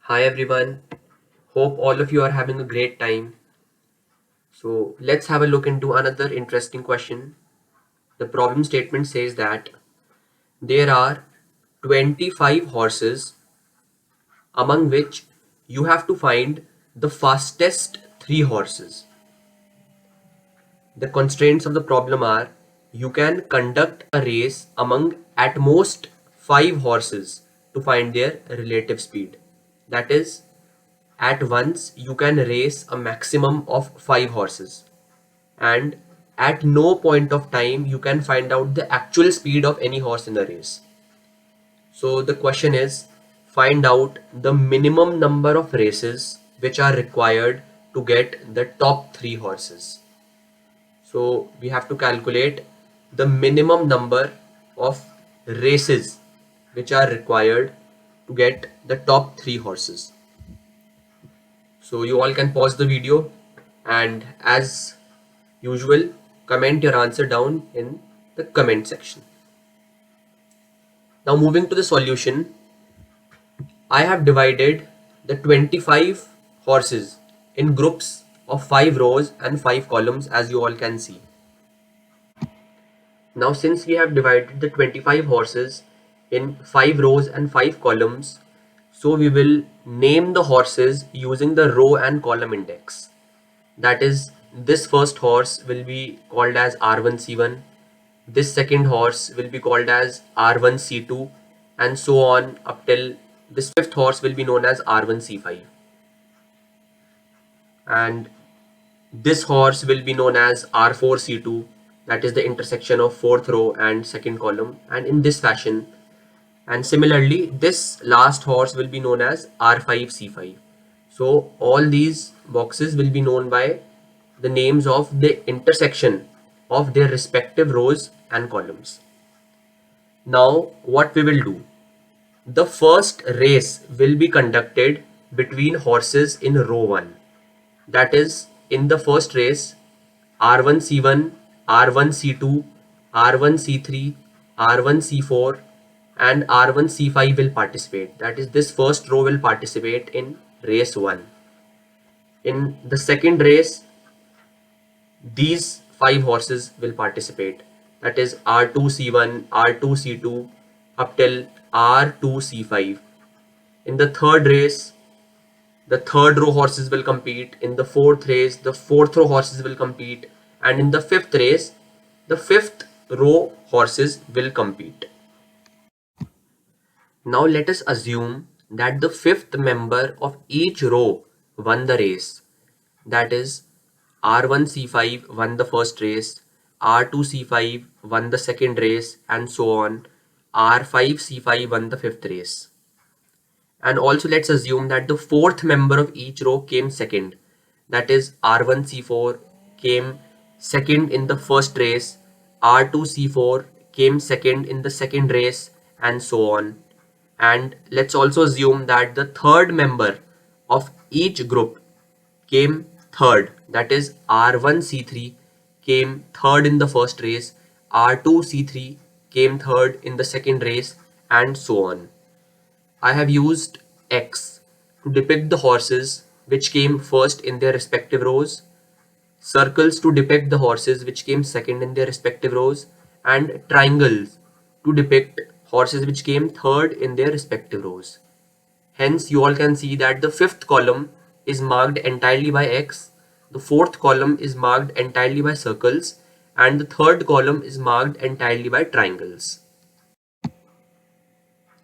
Hi everyone, hope all of you are having a great time. So let's have a look into another interesting question. The problem statement says that there are 25 horses among which you have to find the fastest 3 horses. The constraints of the problem are you can conduct a race among at most 5 horses to find their relative speed. That is, at once you can race a maximum of 5 horses, and at no point of time you can find out the actual speed of any horse in the race. So the question is, find out the minimum number of races which are required to get the top 3 horses. So we have to calculate the minimum number of races which are required to get the top 3 horses. So you all can pause the video and as usual comment your answer down in the comment section. Now moving to the solution, I have divided the 25 horses in groups of 5 rows and 5 columns as you all can see. Now since we have divided the 25 horses in 5 rows and 5 columns, so we will name the horses using the row and column index. That is, this first horse will be called as R1C1, this second horse will be called as R1C2, and so on up till this fifth horse will be known as R1C5. And this horse will be known as R4C2, that is the intersection of fourth row and second column, and in this fashion. And similarly, this last horse will be known as R5C5. So all these boxes will be known by the names of the intersection of their respective rows and columns. Now what we will do? The first race will be conducted between horses in row 1. That is, in the first race, R1C1, R1C2, R1C3, R1C4 and R1C5 will participate. That is, this first row will participate in race 1. In the second race, these 5 horses will participate. That is R2C1, R2C2 up till R2C5. In the third race, the third row horses will compete. In the fourth race, the fourth row horses will compete. And in the fifth race, the fifth row horses will compete. Now let us assume that the fifth member of each row won the race. That is, R1C5 won the first race, R2C5 won the second race, and so on. R5C5 won the fifth race. And also let's assume that the fourth member of each row came second. That is, R1C4 came second in the first race, R2C4 came second in the second race, and so on. And let's also assume that the third member of each group came third. That is, R1C3 came third in the first race, R2C3 came third in the second race, and so on. I have used X to depict the horses which came first in their respective rows, circles to depict the horses which came second in their respective rows, and triangles to depict horses which came third in their respective rows. Hence, you all can see that the fifth column is marked entirely by X, the fourth column is marked entirely by circles, and the third column is marked entirely by triangles.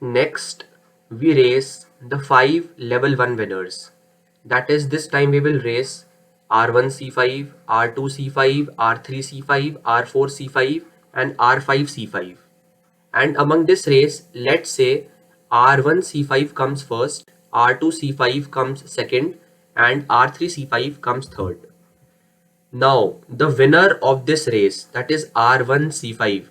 Next, we race the 5 level 1 winners. That is, this time we will race R1C5, R2C5, R3C5, R4C5 and R5C5. And among this race, let's say R1C5 comes first, R2C5 comes second and R3C5 comes third. Now, the winner of this race, that is R1C5,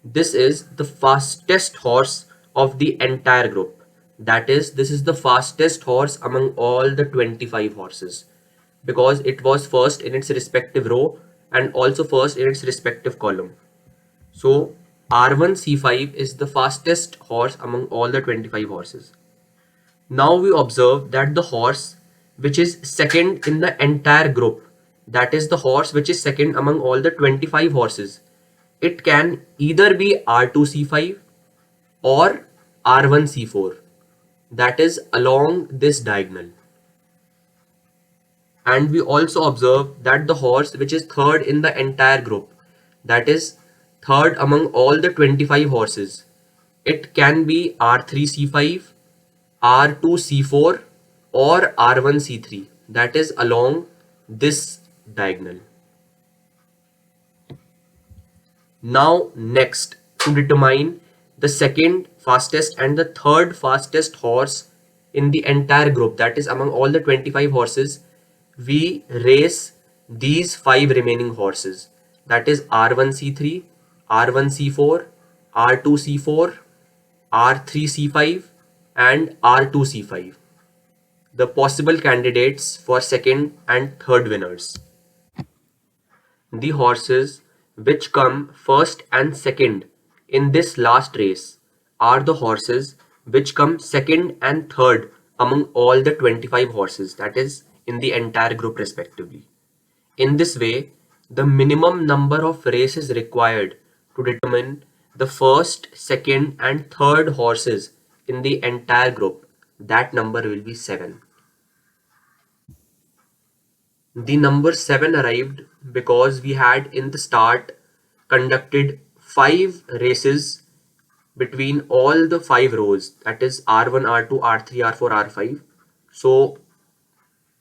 this is the fastest horse of the entire group. That is, this is the fastest horse among all the 25 horses because it was first in its respective row and also first in its respective column. So R1C5 is the fastest horse among all the 25 horses. Now we observe that the horse which is second in the entire group, that is the horse which is second among all the 25 horses, it can either be R2C5 or R1C4, that is along this diagonal. And we also observe that the horse which is third in the entire group, that is third among all the 25 horses, it can be R3C5, R2C4 or R1C3, that is along this diagonal. Now next, to determine the second fastest and the third fastest horse in the entire group, that is among all the 25 horses, we race these 5 remaining horses, that is R1C3, R1C4, R2C4, R3C5 and R2C5, the possible candidates for second and third winners. The horses which come first and second in this last race are the horses which come second and third among all the 25 horses, that is in the entire group respectively. In this way, the minimum number of races required to determine the first, second and third horses in the entire group, that number will be 7. The number 7 arrived because we had in the start conducted 5 races between all the 5 rows, that is R1, R2, R3, R4, R5. So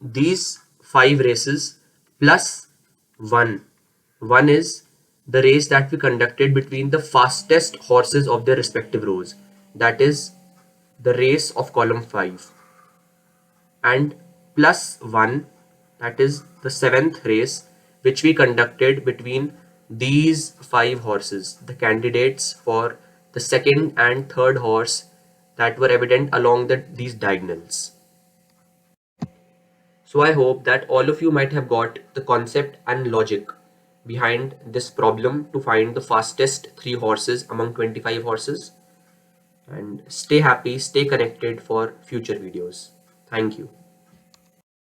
these 5 races plus 1. 1 is the race that we conducted between the fastest horses of their respective rows, that is the race of column 5, and plus 1, that is the 7th race which we conducted between these 5 horses, the candidates for the second and third horse that were evident along these diagonals. So I hope that all of you might have got the concept and logic behind this problem to find the fastest 3 horses among 25 horses. And stay happy, stay connected for future videos. Thank you.